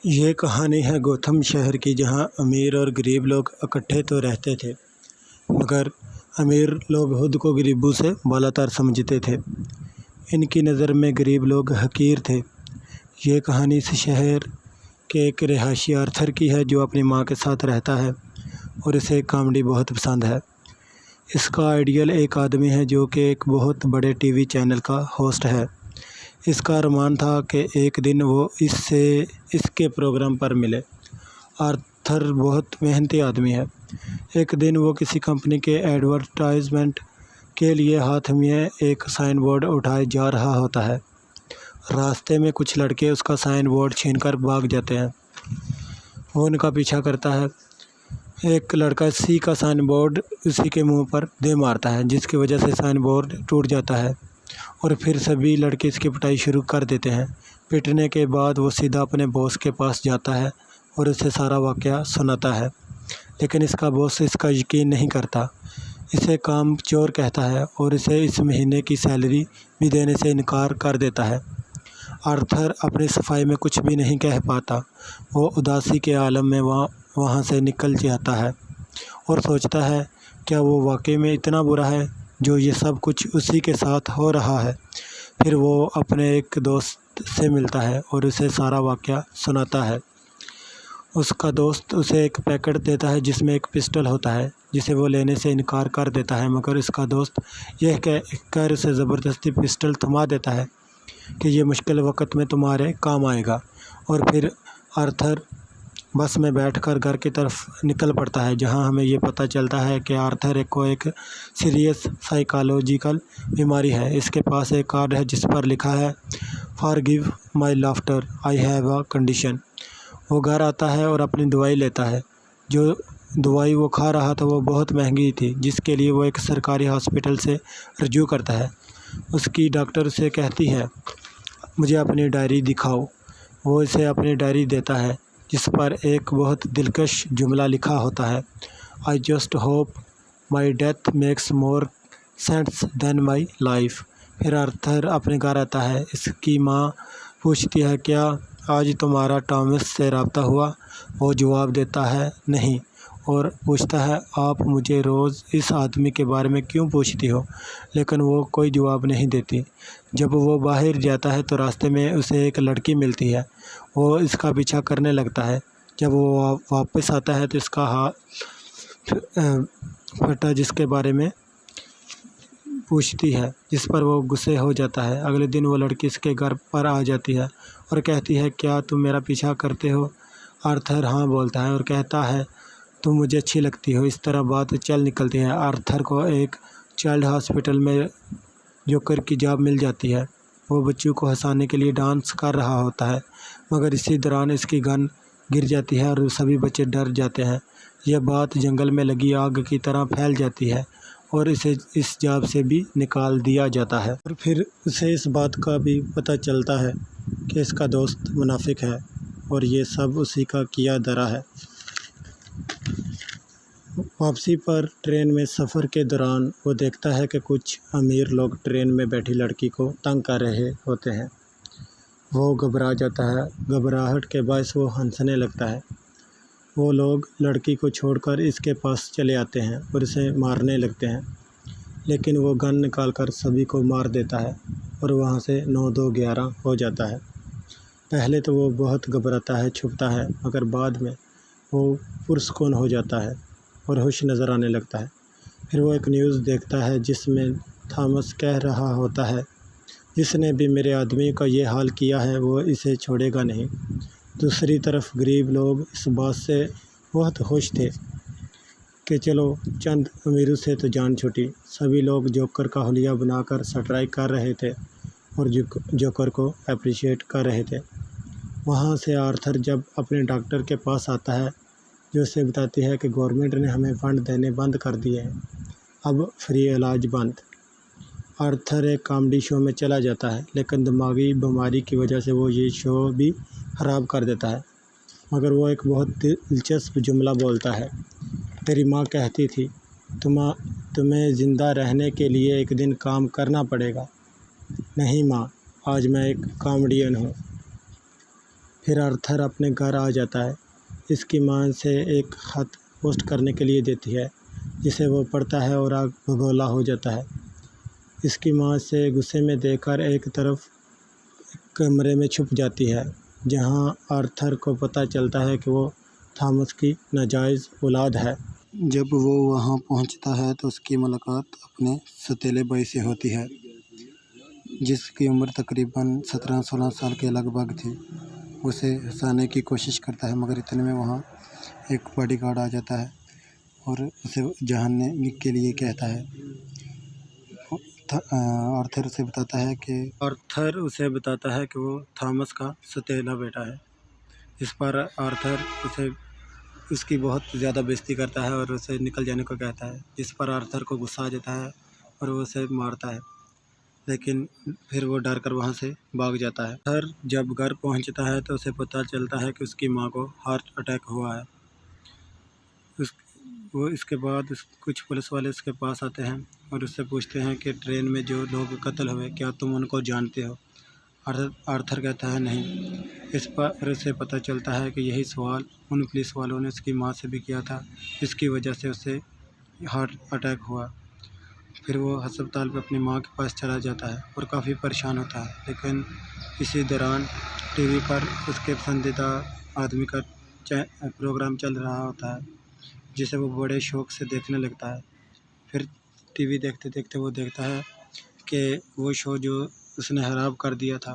ये कहानी है गौतम शहर की, जहाँ अमीर और गरीब लोग इकट्ठे तो रहते थे, मगर अमीर लोग खुद को गरीबों से बालातर समझते थे। इनकी नज़र में गरीब लोग हकीर थे। ये कहानी इस शहर के एक रिहायशी आर्थर की है, जो अपनी माँ के साथ रहता है और इसे कॉमेडी बहुत पसंद है। इसका आइडियल एक आदमी है जो कि एक बहुत बड़े टीवी चैनल का होस्ट है। इसका अरमान था कि एक दिन वो इसके प्रोग्राम पर मिले। आर्थर बहुत मेहनती आदमी है। एक दिन वो किसी कंपनी के एडवर्टाइजमेंट के लिए हाथ में एक साइन बोर्ड उठाए जा रहा होता है। रास्ते में कुछ लड़के उसका साइन बोर्ड छीनकर भाग जाते हैं। वो उनका पीछा करता है। एक लड़का सी का साइन बोर्ड उसी के मुंह पर दे मारता है, जिसकी वजह से साइन बोर्ड टूट जाता है और फिर सभी लड़के इसकी पिटाई शुरू कर देते हैं। पिटने के बाद वो सीधा अपने बॉस के पास जाता है और उसे सारा वाक़या सुनाता है, लेकिन इसका बॉस इसका यकीन नहीं करता। इसे काम चोर कहता है और इसे इस महीने की सैलरी भी देने से इनकार कर देता है। आर्थर अपनी सफाई में कुछ भी नहीं कह पाता। वो उदासी के आलम में वहाँ से निकल जाता है और सोचता है, क्या वो वाकई में इतना बुरा है जो ये सब कुछ उसी के साथ हो रहा है। फिर वो अपने एक दोस्त से मिलता है और उसे सारा वाक़या सुनाता है। उसका दोस्त उसे एक पैकेट देता है जिसमें एक पिस्टल होता है, जिसे वो लेने से इनकार कर देता है, मगर इसका दोस्त यह कहकर उसे ज़बरदस्ती पिस्टल थमा देता है कि ये मुश्किल वक्त में तुम्हारे काम आएगा। और फिर आर्थर बस में बैठकर घर की तरफ निकल पड़ता है, जहां हमें ये पता चलता है कि आर्थर को एक सीरियस साइकोलॉजिकल बीमारी है। इसके पास एक कार्ड है जिस पर लिखा है, forgive my laughter, I have a condition. वो घर आता है और अपनी दवाई लेता है। जो दवाई वो खा रहा था वो बहुत महंगी थी, जिसके लिए वो एक सरकारी हॉस्पिटल से रजू करता है। उसकी डॉक्टर से कहती है, मुझे अपनी डायरी दिखाओ। वो इसे अपनी डायरी देता है, जिस पर एक बहुत दिलकश जुमला लिखा होता है, I just hope my death makes more sense than my life. फिर आर्थर अपने घर आता है। इसकी माँ पूछती है, क्या आज तुम्हारा टॉमस से रब्ता हुआ? वो जवाब देता है, नहीं, और पूछता है, आप मुझे रोज़ इस आदमी के बारे में क्यों पूछती हो? लेकिन वो कोई जवाब नहीं देती। जब वो बाहर जाता है तो रास्ते में उसे एक लड़की मिलती है। वो इसका पीछा करने लगता है। जब वो वापस आता है तो इसका हाथ फटा, जिसके बारे में पूछती है, जिस पर वो गुस्से हो जाता है। अगले दिन वो लड़की इसके घर पर आ जाती है और कहती है, क्या तुम मेरा पीछा करते हो? आर्थर हाँ बोलता है और कहता है, तुम मुझे अच्छी लगती हो। इस तरह बात चल निकलती है। आर्थर को एक चाइल्ड हॉस्पिटल में जोकर की जॉब मिल जाती है। वो बच्चों को हंसाने के लिए डांस कर रहा होता है, मगर इसी दौरान इसकी गन गिर जाती है और सभी बच्चे डर जाते हैं। यह बात जंगल में लगी आग की तरह फैल जाती है और इसे इस जॉब से भी निकाल दिया जाता है। और फिर उसे इस बात का भी पता चलता है कि इसका दोस्त मुनाफिक है और ये सब उसी का किया धरा है। वापसी पर ट्रेन में सफ़र के दौरान वो देखता है कि कुछ अमीर लोग ट्रेन में बैठी लड़की को तंग कर रहे होते हैं। वो घबरा जाता है। घबराहट के बायस वो हंसने लगता है। वो लोग लड़की को छोड़कर इसके पास चले आते हैं और इसे मारने लगते हैं, लेकिन वो गन निकालकर सभी को मार देता है और वहाँ से 9-2-11 हो जाता है। पहले तो वो बहुत घबराता है, छुपता है, मगर बाद में वो पुरस्कून हो जाता है और होश नज़र आने लगता है। फिर वो एक न्यूज़ देखता है जिसमें थॉमस कह रहा होता है, जिसने भी मेरे आदमी का ये हाल किया है वो इसे छोड़ेगा नहीं। दूसरी तरफ गरीब लोग इस बात से बहुत खुश थे कि चलो चंद अमीरों से तो जान छूटी। सभी लोग जोकर का हुलिया बनाकर स्ट्राइक कर रहे थे और जोकर को अप्रिशिएट कर रहे थे। वहाँ से आर्थर जब अपने डॉक्टर के पास आता है, जो उसे बताती है कि गवर्नमेंट ने हमें फंड देने बंद कर दिए हैं, अब फ्री इलाज बंद। आर्थर एक कॉमेडी शो में चला जाता है, लेकिन दिमागी बीमारी की वजह से वो ये शो भी ख़राब कर देता है। मगर वो एक बहुत दिलचस्प जुमला बोलता है, तेरी माँ कहती थी, तुम्हें ज़िंदा रहने के लिए एक दिन काम करना पड़ेगा। नहीं माँ, आज मैं एक कॉमेडियन हूँ। फिर आर्थर अपने घर आ जाता है। इसकी माँ से एक खत पोस्ट करने के लिए देती है, जिसे वो पढ़ता है और आग बबूला हो जाता है। इसकी माँ से गुस्से में देखकर एक तरफ कमरे में छुप जाती है, जहाँ आर्थर को पता चलता है कि वो थॉमस की नाजायज़ औलाद है। जब वो वहाँ पहुँचता है तो उसकी मुलाकात अपने सौतेले भाई से होती है, जिसकी उम्र तकरीबन 17-16 साल के लगभग थी। उसे हंसाने की कोशिश करता है, मगर इतने में वहाँ एक बॉडीगार्ड आ जाता है और उसे जानने के लिए कहता है। आर्थर उसे बताता है कि वो थॉमस का सौतेला बेटा है। इस पर आर्थर उसकी बहुत ज़्यादा बेइज्जती करता है और उसे निकल जाने को कहता है, जिस पर आर्थर को गुस्सा आ जाता है और वो उसे मारता है, लेकिन फिर वो डर कर वहाँ से भाग जाता है। आर्थर जब घर पहुँचता है तो उसे पता चलता है कि उसकी माँ को हार्ट अटैक हुआ है। इसके बाद कुछ पुलिस वाले उसके पास आते हैं और उससे पूछते हैं कि ट्रेन में जो लोग कत्ल हुए, क्या तुम उनको जानते हो? आर्थर कहता है नहीं। इस पर उसे पता चलता है कि यही सवाल उन पुलिस वालों ने उसकी माँ से भी किया था, जिसकी वजह से उसे हार्ट अटैक हुआ। फिर वो अस्पताल में अपनी माँ के पास चला जाता है और काफ़ी परेशान होता है, लेकिन इसी दौरान टीवी पर उसके पसंदीदा आदमी का प्रोग्राम चल रहा होता है, जिसे वो बड़े शौक़ से देखने लगता है। फिर टीवी देखते देखते वो देखता है कि वो शो जो उसने खराब कर दिया था,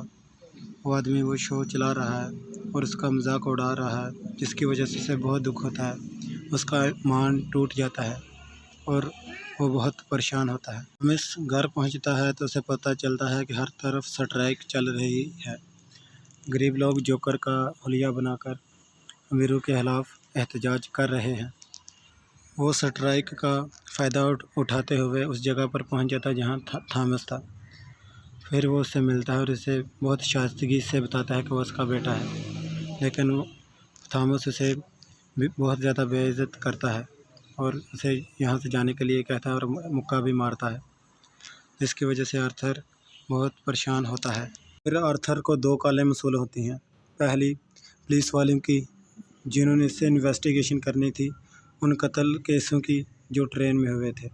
वो आदमी वो शो चला रहा है और उसका मजाक उड़ा रहा है, जिसकी वजह से उसे बहुत दुख होता है। उसका ईमान टूट जाता है और वो बहुत परेशान होता है। थॉमस घर पहुंचता है तो उसे पता चलता है कि हर तरफ स्ट्राइक चल रही है। गरीब लोग जोकर का हुलिया बनाकर अमीरों के खिलाफ एहतजाज कर रहे हैं। वो स्ट्राइक का फ़ायदा उठाते हुए उस जगह पर पहुंच जाता है जहां थॉमस था। फिर वो उससे मिलता है और उसे बहुत शाइस्तगी से बताता है कि वो उसका बेटा है, लेकिन वो थॉमस उसे बहुत ज़्यादा बेइज्जत करता है और उसे यहाँ से जाने के लिए कहता है और मुक्का भी मारता है, जिसकी वजह से आर्थर बहुत परेशान होता है। फिर आर्थर को 2 कॉलें मौसूल होती हैं। पहली पुलिस वालों की, जिन्होंने इससे इन्वेस्टिगेशन करनी थी उन कत्ल केसों की जो ट्रेन में हुए थे,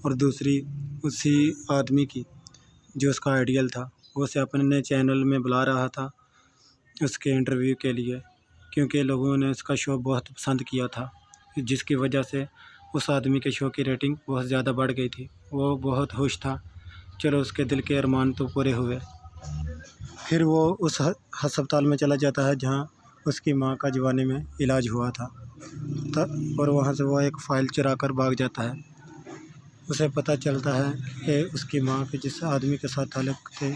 और दूसरी उसी आदमी की जो उसका आइडियल था। वो उसे अपने चैनल में बुला रहा था उसके इंटरव्यू के लिए, क्योंकि लोगों ने उसका शो बहुत पसंद किया था, जिसकी वजह से उस आदमी के शो की रेटिंग बहुत ज़्यादा बढ़ गई थी। वो बहुत खुश था, चलो उसके दिल के अरमान तो पूरे हुए। फिर वो उस अस्पताल में चला जाता है जहाँ उसकी माँ का जवानी में इलाज हुआ था, और वहाँ से वो एक फ़ाइल चुरा कर भाग जाता है। उसे पता चलता है कि उसकी माँ के जिस आदमी के साथ ताल्लुक़ थे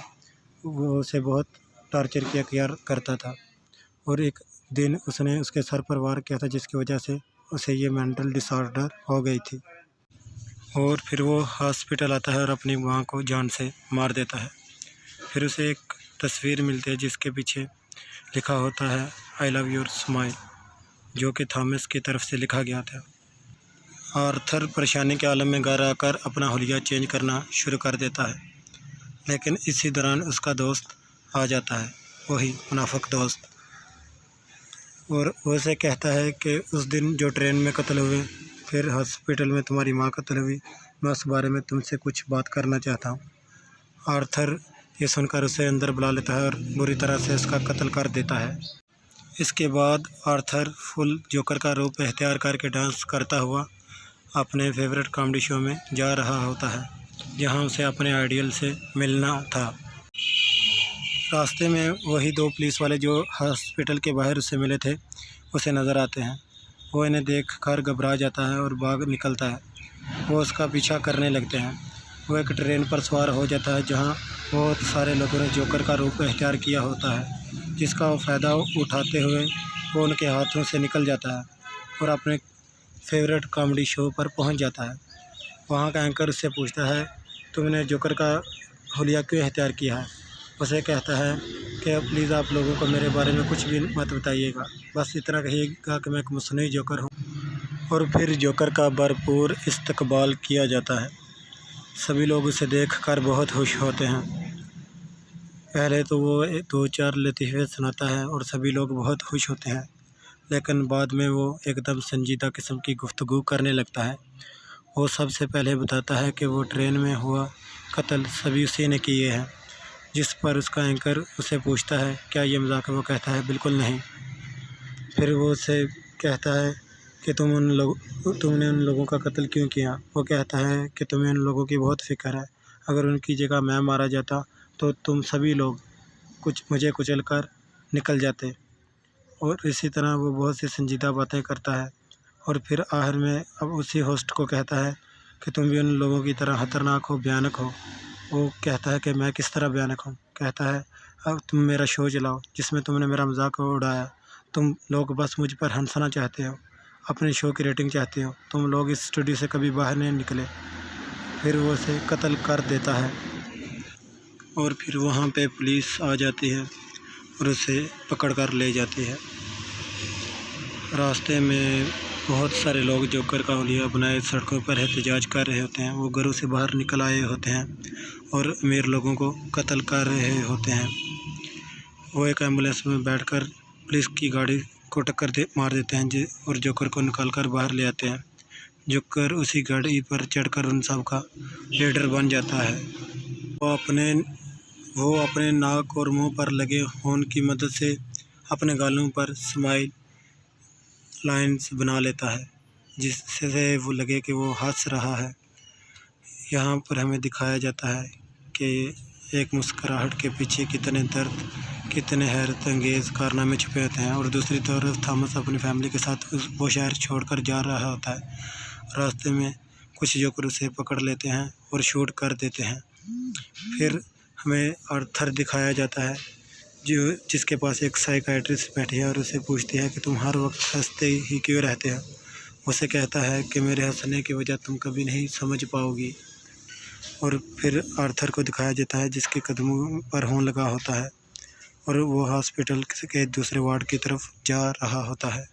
वो उसे बहुत टॉर्चर किया करता था, और एक दिन उसने उसके सर पर वार किया था, जिसकी वजह से उसे ये मेंटल डिसऑर्डर हो गई थी। और फिर वो हॉस्पिटल आता है और अपनी माँ को जान से मार देता है। फिर उसे एक तस्वीर मिलती है जिसके पीछे लिखा होता है आई लव योर स्माइल, जो कि थॉमस की तरफ से लिखा गया था। आर्थर परेशानी के आलम में घर आकर अपना हुलिया चेंज करना शुरू कर देता है, लेकिन इसी दौरान उसका दोस्त आ जाता है, वही मुनाफिक दोस्त, और वो उसे कहता है कि उस दिन जो ट्रेन में कत्ल हुए, फिर हॉस्पिटल में तुम्हारी माँ कत्ल हुई, मैं उस बारे में तुमसे कुछ बात करना चाहता हूँ। आर्थर ये सुनकर उसे अंदर बुला लेता है और बुरी तरह से उसका कत्ल कर देता है। इसके बाद आर्थर फुल जोकर का रूप इख्तियार करके डांस करता हुआ अपने फेवरेट कॉमेडी शो में जा रहा होता है, जहां उसे अपने आइडियल से मिलना था। रास्ते में वही 2 पुलिस वाले जो हॉस्पिटल के बाहर उससे मिले थे उसे नज़र आते हैं। वो इन्हें देखकर घबरा जाता है और भाग निकलता है। वो उसका पीछा करने लगते हैं। वो एक ट्रेन पर सवार हो जाता है जहां बहुत सारे लोगों ने जोकर का रूप इख्तियार किया होता है, जिसका वो फ़ायदा उठाते हुए वो उनके हाथों से निकल जाता है और अपने फेवरेट कॉमेडी शो पर पहुंच जाता है। वहां का एंकर उससे पूछता है, तुमने जोकर का हुलिया क्यों इख्तियार किया है? उसे कहता है कि प्लीज़ आप लोगों को मेरे बारे में कुछ भी मत बताइएगा, बस इतना कहिएगा कि मैं एक मुस्लिम जोकर हूँ। और फिर जोकर का भरपूर इस्तकबाल किया जाता है। सभी लोग उसे देखकर बहुत खुश होते हैं। पहले तो वो 2-4 लतीफ़े सुनाता है और सभी लोग बहुत खुश होते हैं, लेकिन बाद में वो एकदम संजीदा किस्म की गुफ्तगू करने लगता है। वो सबसे पहले बताता है कि वो ट्रेन में हुआ कत्ल सभी उसी ने किए हैं, जिस पर उसका एंकर उससे पूछता है क्या ये मजाक है। वो कहता है बिल्कुल नहीं। फिर वो उससे कहता है कि तुमने उन लोगों का कत्ल क्यों किया। वो कहता है कि तुम्हें उन लोगों की बहुत फ़िक्र है, अगर उनकी जगह मैं मारा जाता तो तुम सभी लोग मुझे कुचल कर निकल जाते। और इसी तरह वो बहुत सी संजीदा बातें करता है और फिर आखिर में अब उसी होस्ट को कहता है कि तुम भी उन लोगों की तरह खतरनाक हो, भयानक हो। वो कहता है कि मैं किस तरह भयानक हूँ। कहता है अब तुम मेरा शो चलाओ जिसमें तुमने मेरा मजाक उड़ाया। तुम लोग बस मुझ पर हंसना चाहते हो, अपने शो की रेटिंग चाहते हो। तुम लोग इस स्टूडियो से कभी बाहर नहीं निकले। फिर वो उसे कत्ल कर देता है और फिर वहाँ पे पुलिस आ जाती है और उसे पकड़ कर ले जाती है। रास्ते में बहुत सारे लोग जोकर का हुलिया बनाए सड़कों पर एहतजाज कर रहे होते हैं। वो घरों से बाहर निकल आए होते हैं और अमीर लोगों को कत्ल कर रहे होते हैं। वो एक एम्बुलेंस में बैठकर पुलिस की गाड़ी को टक्कर मार देते हैं और जोकर को निकाल कर बाहर ले आते हैं। जोकर उसी गाड़ी पर चढ़कर उन सब का लीडर बन जाता है। वो अपने नाक और मुंह पर लगे होर्न की मदद से अपने गालों पर स्माइल लाइन्स बना लेता है, जिससे वो लगे कि वो हंस रहा है। यहाँ पर हमें दिखाया जाता है कि एक मुस्कुराहट के पीछे कितने दर्द, कितने हैरत अंगेज़ कारनामे छुपे होते हैं। और दूसरी तरफ थॉमस अपनी फैमिली के साथ वो शहर छोड़कर जा रहा होता है। रास्ते में कुछ जोकर उसे पकड़ लेते हैं और शूट कर देते हैं। फिर हमें आर्थर दिखाया जाता है जिसके पास एक साइकियाट्रिस्ट बैठी है और उसे पूछती है कि तुम हर वक्त हंसते ही क्यों रहते हो। उसे कहता है कि मेरे हंसने की वजह तुम कभी नहीं समझ पाओगी। और फिर आर्थर को दिखाया जाता है जिसके कदमों पर हों लगा होता है और वो हॉस्पिटल के दूसरे वार्ड की तरफ जा रहा होता है।